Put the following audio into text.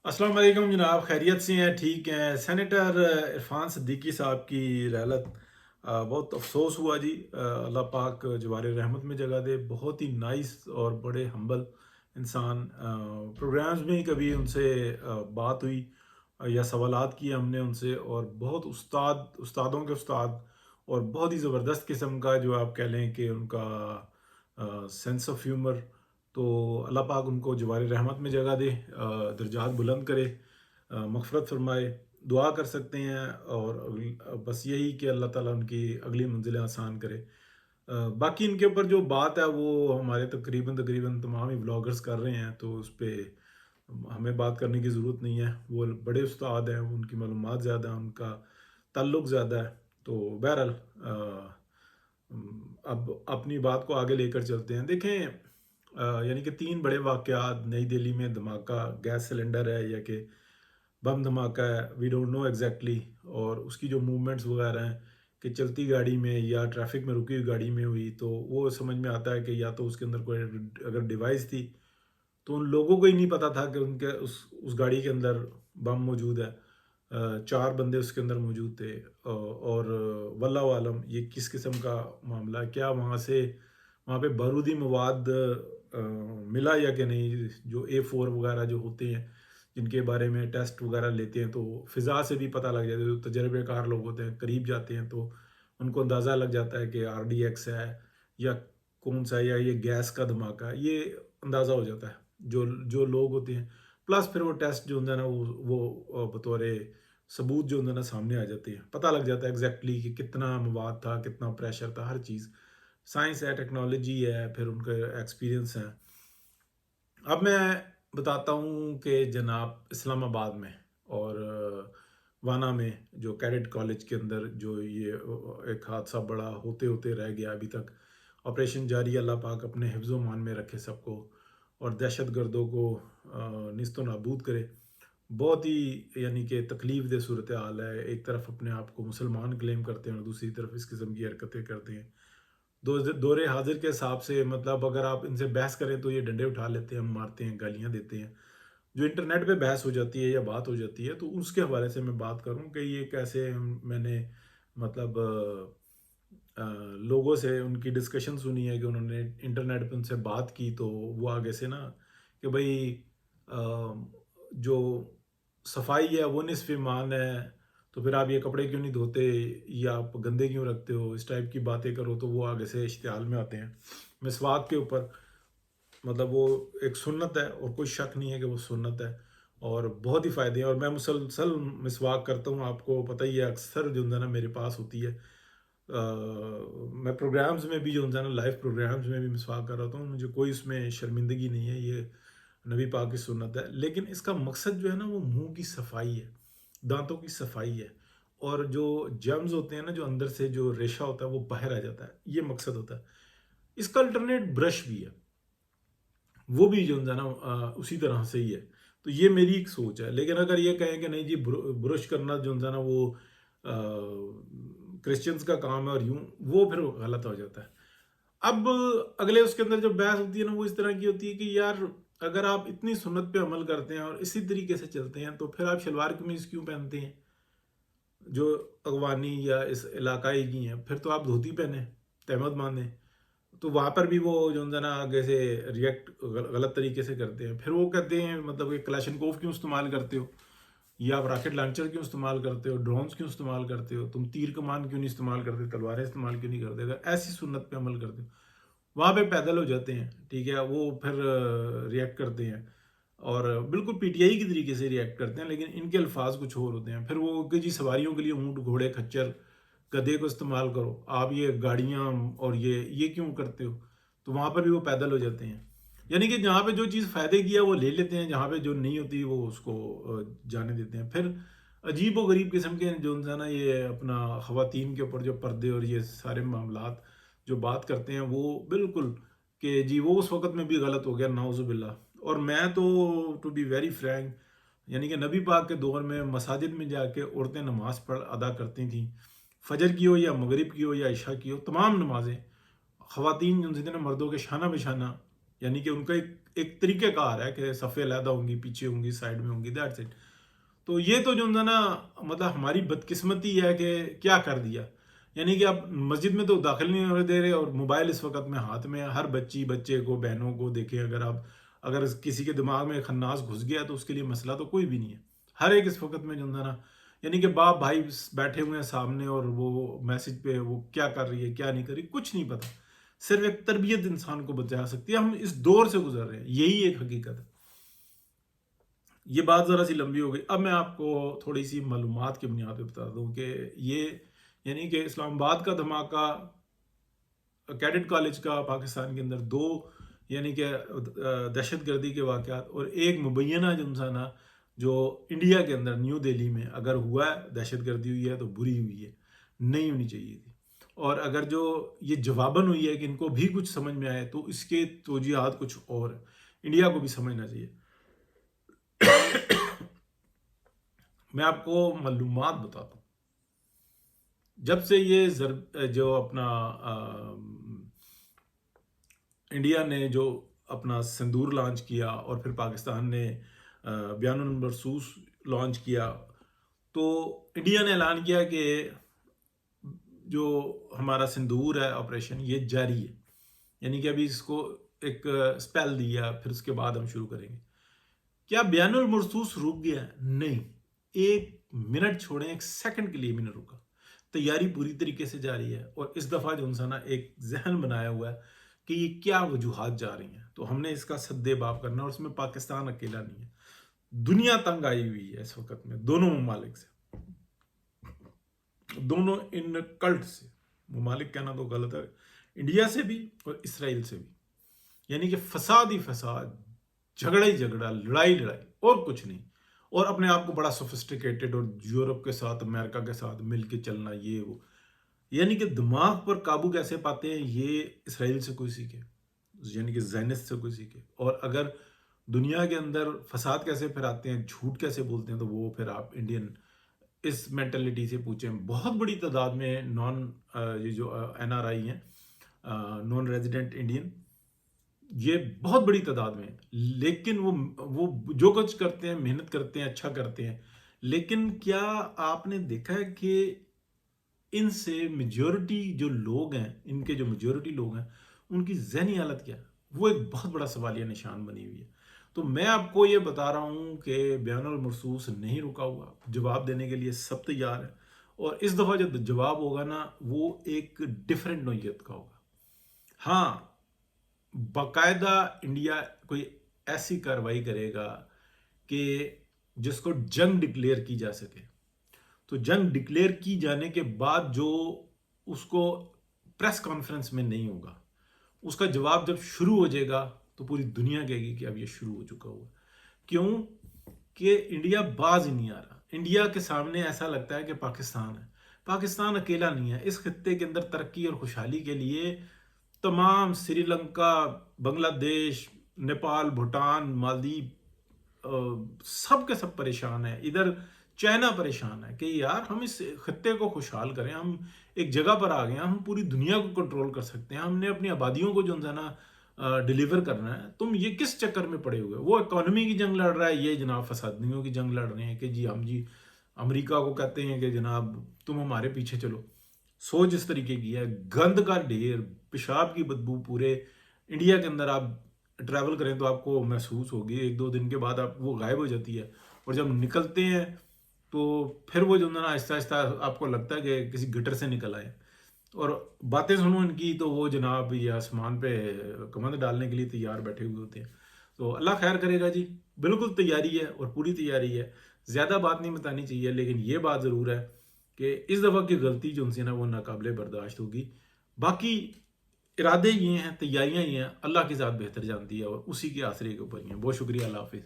अस्सलाम वालेकुम जनाब, खैरियत से हैं? ठीक हैं? सेनेटर इरफान सिद्दीकी साहब की रहलत बहुत अफसोस हुआ जी। अल्लाह पाक जवार रहमत में जगह दे। बहुत ही नाइस और बड़े हम्बल इंसान। प्रोग्राम्स में ही कभी उनसे बात हुई या सवालात किए हमने उनसे, और बहुत उस्तादों के उस्ताद, और बहुत ही ज़बरदस्त किस्म का, जो आप कह लें कि उनका सेंस ऑफ ह्यूमर। तो अल्लाह पाक उनको जवार रहमत में जगह दे, दर्जात बुलंद करे, मग़फ़िरत फ़रमाए। दुआ कर सकते हैं, और बस यही कि अल्लाह ताला उनकी अगली मंज़िलें आसान करे। बाकी इनके ऊपर जो बात है वो हमारे तकरीबन तकरीबन तमाम ही व्लॉगर्स कर रहे हैं, तो उस पे हमें बात करने की ज़रूरत नहीं है। वो बड़े उस्ताद हैं, उनकी मालूमात ज़्यादा है, उनका ताल्लुक़ ज़्यादा है। तो बहरहाल अब अपनी बात को आगे लेकर चलते हैं। देखें, यानी कि 3 बड़े वाक़यात, नई दिल्ली में धमाका, गैस सिलेंडर है या कि बम धमाका है, वी डोंट नो एग्ज़ैक्टली। और उसकी जो मूवमेंट्स वगैरह हैं कि चलती गाड़ी में या ट्रैफ़िक में रुकी हुई गाड़ी में हुई, तो वो समझ में आता है कि या तो उसके अंदर कोई अगर डिवाइस थी, तो उन लोगों को ही नहीं पता था कि उनके उस गाड़ी के अंदर बम मौजूद है। 4 बंदे उसके अंदर मौजूद थे। और वल्लाहु आलम ये किस किस्म का मामला है, क्या वहाँ पे बारूदी मवाद मिला या कि नहीं। जो A4 वगैरह जो होते हैं, जिनके बारे में टेस्ट वगैरह लेते हैं, तो फ़िज़ा से भी पता लग जाता है। जो तजर्बेकार लोग होते हैं, करीब जाते हैं, तो उनको अंदाज़ा लग जाता है कि RDX है या कौन-सा, या ये गैस का धमाका है, ये अंदाज़ा हो जाता है, जो जो लोग होते हैं। प्लस फिर वो टेस्ट जो होंदा है ना, वो बतौर सबूत जो होंदा है ना, सामने आ जाते हैं। पता लग जाता है एग्ज़ैक्टली कि कितना मवाद था, कितना प्रेशर था, हर चीज़। साइंस है, टेक्नोलॉजी है, फिर उनका एक्सपीरियंस है। अब मैं बताता हूँ कि जनाब इस्लामाबाद में और वाना में, जो कैडेट कॉलेज के अंदर, जो ये एक हादसा बड़ा होते-होते रह गया अभी तक। ऑपरेशन जारी, अल्लाह पाक अपने हिफ्ज़-ओ मान में रखे सबको, और दहशतगर्दों को निस्तो नाबूद करे। बहुत ही यानी कि तकलीफ़ दह सूरत हाल है। एक तरफ अपने आप को मुसलमान क्लेम करते हैं और दूसरी तरफ इस किस्म की हरकतें करते हैं। दौरे हाज़िर के हिसाब से, मतलब अगर आप इनसे बहस करें तो ये डंडे उठा लेते हैं, मारते हैं, गालियाँ देते हैं। जो इंटरनेट पे बहस हो जाती है या बात हो जाती है, तो उसके हवाले से मैं बात करूँ कि ये कैसे मैंने, मतलब लोगों से उनकी डिस्कशन सुनी है कि उन्होंने इंटरनेट पे उनसे बात की, तो वो आगे से ना कि भई जो सफाई है वो निस्फ़ ईमान है, तो फिर आप ये कपड़े क्यों नहीं धोते, या आप गंदे क्यों रखते हो, इस टाइप की बातें करो, तो वो आगे से इश्तिहाल में आते हैं मिसवाक के ऊपर। मतलब वो एक सुन्नत है, और कोई शक नहीं है कि वो सुन्नत है, और बहुत ही फ़ायदे हैं। और मैं मुसलसल मिसवाक करता हूँ, आपको पता ही है, अक्सर जो है ना मेरे पास होती है। मैं प्रोग्राम्स में भी जो है ना, लाइव प्रोग्राम्स में भी मिसवाक कर रहा हूँ, मुझे कोई इसमें शर्मिंदगी नहीं है। ये नबी पाक की सुन्नत है। लेकिन इसका मकसद जो है ना, वो मुँह की सफाई है, दाँतों की सफाई है, और जो जर्म्स होते हैं ना, जो अंदर से जो रेशा होता है वो बाहर आ जाता है, ये मकसद होता है। इसका अल्टरनेट ब्रश भी है, वो भी जो है ना उसी तरह से ही है। तो ये मेरी एक सोच है। लेकिन अगर ये कहें कि नहीं जी, ब्रश करना जो है ना वो क्रिश्चियंस का काम है और यूँ, वो फिर गलत हो जाता है। अब अगले उसके अंदर जो बहस होती है ना, वो इस तरह की होती है कि यार, अगर आप इतनी सुन्नत पे अमल करते हैं और इसी तरीके से चलते हैं, तो फिर आप शलवार कमीज क्यों पहनते हैं? जो अगवानी या इस इलाकाई की हैं, फिर तो आप धोती पहने, तहमद बांधे। तो वहाँ पर भी वो जो है ना आगे से रिएक्ट गलत तरीके से करते हैं। फिर वो कहते हैं, मतलब कि क्लैशनकोव क्यों इस्तेमाल करते हो, या आप रॉकेट लॉन्चर क्यों इस्तेमाल करते हो, ड्रोन्स क्यों इस्तेमाल करते हो, तुम तीर कमान क्यों नहीं इस्तेमाल करते, तलवारें इस्तेमाल क्यों नहीं करते? अगर ऐसी सुन्नत पे अमल करते हो, वहाँ पे पैदल हो जाते हैं, ठीक है, वो फिर रिएक्ट करते हैं, और बिल्कुल पीटीआई की तरीके से रिएक्ट करते हैं, लेकिन इनके अल्फाज कुछ और होते हैं। फिर वो कि जी, सवारियों के लिए ऊँट, घोड़े, खच्चर, गधे को इस्तेमाल करो, आप ये गाड़ियाँ और ये क्यों करते हो? तो वहाँ पर भी वो पैदल हो जाते हैं। यानी कि जहाँ पे जो चीज़ फ़ायदे की है वो ले लेते हैं, जहाँ पे जो नहीं होती वो उसको जाने देते हैं। फिर अजीब व गरीब किस्म के जो है ना, ये अपना ख़वातीन के ऊपर जो पर्दे और ये सारे मामलात जो बात करते हैं, वो बिल्कुल कि जी वो उस वक़्त में भी गलत हो गया, नाउज़ुबिल्लाह। और मैं तो, टू बी वेरी फ्रैंक, यानी कि नबी पाक के दौर में मसाजिद में जाके औरतें नमाज़ पढ़ अदा करती थीं। फ़जर की हो या मगरिब की हो या इशा की हो, तमाम नमाज़ें ख़वातीन जो थी ना, मर्दों के शाना बेशाना, यानी कि उनका एक ایک طریقہ کار ہے کہ صفیں علیحدہ ہوں گی، پیچھے ہوں گی، سائڈ میں ہوں گی، دیٹس اٹ. تو یہ تو جو ہے نا مطلب ہماری بدقسمتی ہے کہ کیا کر دیا. یعنی کہ اب مسجد میں تو داخل نہیں ہونے دے رہے، اور موبائل اس وقت میں ہاتھ میں ہے. ہر بچے کو، بہنوں کو دیکھیں، اگر کسی کے دماغ میں خناس گھس گیا تو اس کے لیے مسئلہ تو کوئی بھی نہیں ہے. ہر ایک اس وقت میں جو ہے نا، یعنی کہ باپ بھائی بیٹھے ہوئے ہیں سامنے، اور وہ میسج پہ وہ کیا کر رہی ہے کیا نہیں کر رہی کچھ نہیں پتا. صرف ایک تربیت انسان کو بچا سکتی ہے. ہم اس دور سے گزر رہے ہیں، یہی ایک حقیقت ہے. یہ بات ذرا سی لمبی ہو گئی. اب میں آپ کو تھوڑی سی معلومات کی بنیاد پہ بتا دوں کہ یہ یعنی کہ اسلام آباد کا دھماکہ، کیڈٹ کالج کا پاکستان کے اندر 2 یعنی کہ دہشت گردی کے واقعات، اور ایک مبینہ جمسانہ جو انڈیا کے اندر نیو دہلی میں اگر ہوا ہے، دہشت گردی ہوئی ہے تو بری ہوئی ہے، نہیں ہونی چاہیے تھی. اور اگر جو یہ جواباً ہوئی ہے کہ ان کو بھی کچھ سمجھ میں آئے تو اس کے توجیہات کچھ اور ہیں. انڈیا کو بھی سمجھنا چاہیے. میں آپ کو معلومات بتاتا ہوں. جب سے یہ جو اپنا انڈیا نے جو اپنا سندور لانچ کیا، اور پھر پاکستان نے بیان المرصوص لانچ کیا، تو انڈیا نے اعلان کیا کہ جو ہمارا سندور ہے آپریشن یہ جاری ہے. یعنی کہ ابھی اس کو ایک سپیل دیا، پھر اس کے بعد ہم شروع کریں گے. کیا بیان المرصوص رک گیا؟ نہیں، 1 منٹ چھوڑیں، 1 سیکنڈ کے لیے بھی نہیں رکا. تیاری پوری طریقے سے جاری ہے. اور اس دفعہ جو انسان ایک ذہن بنایا ہوا ہے کہ یہ کیا وجوہات جا رہی ہیں، تو ہم نے اس کا سد باب کرنا. اور اس میں پاکستان اکیلا نہیں ہے، دنیا تنگ آئی ہوئی ہے اس وقت میں، دونوں ممالک سے، دونوں ان کلٹ سے. ممالک کہنا تو غلط ہے، انڈیا سے بھی اور اسرائیل سے بھی. یعنی کہ فساد ہی فساد، جھگڑا ہی جھگڑا، لڑائی لڑائی، اور کچھ نہیں. اور اپنے آپ کو بڑا سوفسٹیکیٹڈ، اور یورپ کے ساتھ، امریکہ کے ساتھ مل کے چلنا، یہ وہ. یعنی کہ دماغ پر قابو کیسے پاتے ہیں، یہ اسرائیل سے کوئی سیکھے، یعنی کہ زینسٹ سے کوئی سیکھے. اور اگر دنیا کے اندر فساد کیسے پھیلاتے ہیں، جھوٹ کیسے بولتے ہیں، تو وہ پھر آپ انڈین اس مینٹلٹی سے پوچھیں. بہت بڑی تعداد میں یہ جو NRI ہیں، نان ریزیڈنٹ انڈین، یہ بہت بڑی تعداد میں. لیکن وہ جو کچھ کرتے ہیں، محنت کرتے ہیں، اچھا کرتے ہیں. لیکن کیا آپ نے دیکھا ہے کہ ان سے میجورٹی جو لوگ ہیں، ان کے جو میجورٹی لوگ ہیں، ان کی ذہنی حالت کیا ہے؟ وہ ایک بہت بڑا سوالیہ نشان بنی ہوئی ہے. تو میں آپ کو یہ بتا رہا ہوں کہ بیان المرصوص نہیں رکا ہوا، جواب دینے کے لیے سب تیار ہے. اور اس دفعہ جو جواب ہوگا نا، وہ ایک ڈیفرنٹ نوعیت کا ہوگا. ہاں، باقاعدہ انڈیا کوئی ایسی کارروائی کرے گا کہ جس کو جنگ ڈکلیئر کی جا سکے. تو جنگ ڈکلیئر کی جانے کے بعد جو اس کو پریس کانفرنس میں نہیں ہوگا، اس کا جواب جب شروع ہو جائے گا تو پوری دنیا کہے گی کہ اب یہ شروع ہو چکا ہوا. کیوں کہ انڈیا باز ہی نہیں آ رہا. انڈیا کے سامنے ایسا لگتا ہے کہ پاکستان ہے. پاکستان اکیلا نہیں ہے. اس خطے کے اندر ترقی اور خوشحالی کے لیے تمام سری لنکا، بنگلہ دیش، نیپال، بھوٹان، مالدیپ، سب کے سب پریشان ہیں. ادھر چائنا پریشان ہے کہ یار ہم اس خطے کو خوشحال کریں. ہم ایک جگہ پر آ گئے ہیں، ہم پوری دنیا کو کنٹرول کر سکتے ہیں. ہم نے اپنی آبادیوں کو جو ہے نا ڈیلیور کرنا ہے. تم یہ کس چکر میں پڑے ہوئے؟ وہ اکانومی کی جنگ لڑ رہا ہے، یہ جناب فسادیوں کی جنگ لڑ رہے ہیں کہ ہم امریکہ کو کہتے ہیں کہ جناب تم ہمارے پیچھے چلو. سوچ اس طریقے کی ہے. گند کا ڈھیر، پیشاب کی بدبو پورے انڈیا کے اندر آپ ٹریول کریں تو آپ کو محسوس ہوگی. 1-2 دن کے بعد آپ وہ غائب ہو جاتی ہے. اور جب نکلتے ہیں تو پھر وہ جو نا آہستہ آہستہ آپ کو لگتا ہے کہ کسی گٹر سے نکل آئے. اور باتیں سنو ان کی تو وہ جناب یہ آسمان پہ کمند ڈالنے کے لیے تیار بیٹھے ہوئے ہوتے ہیں. تو اللہ خیر کرے گا جی. بالکل تیاری ہے، اور پوری تیاری ہے. زیادہ بات نہیں بتانی چاہیے، لیکن یہ بات ضرور ہے کہ اس دفعہ کی غلطی جو ان سے نا وہ ناقابل برداشت ہوگی. باقی ارادے یہ ہیں، تیاریاں یہ ہیں، اللہ کی ذات بہتر جانتی ہے، اور اسی کے آسرے کے اوپر ہی ہیں. بہت شکریہ. اللہ حافظ.